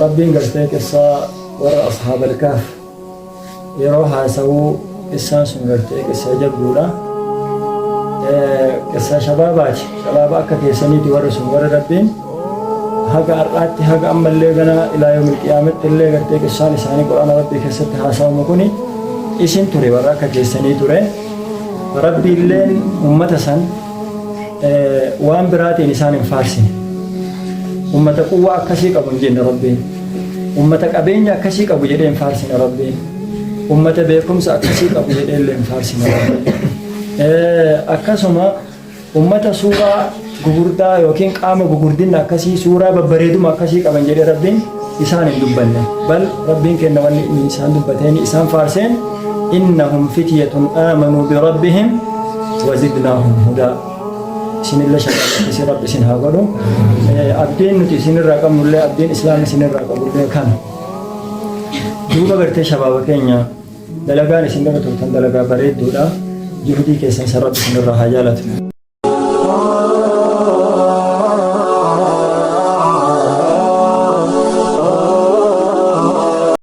ربين قرتي قصة ورا أصحاب الكهف يروح يسووا قصة سنقرتي قصة جبولا قصة شبابات شبابات كيساني تورسون ورا ربين هاga arqaatti haga ammallee gana ilaa yawmil qiyaamatti illee gartee qissaan isaanii quraana rabbii keessatti haasawamu kuni isin ture warra akka keessanii ture rabbi illeen ummata san waan biraatiin isaan hin faarsine ummata quwwaa akkasii qabu hin jenne rabbiin ummata qabeenya akkasii qabu jedhee hin faarsine rabbiin ummata beekumsa akkasii qabu jedhee illee hin faarsine rabbiin akkasuma ummata suuraa gugurdaa yookiin qaama gugurdinna akkasii suuraa babbareeduma akkasii qaban jedhee rabbiin isaan hin dubbanne bal rabbiin kenna wanni isaan dubbateen isaan faarseen innahum fityatun aamanuu birabbihim wazidnaahum hudaa isinillee shaqaqisi rabbi isin haa godhu abdiin nuti isinirraa qabnullee abdiin islaam isinirraa qabullee kana duuba gartee shabaaba keenya dalagaan isin irra turtan dalagaa bareedduudha juhudii keessan san rabbi isinirraa haa jaalatu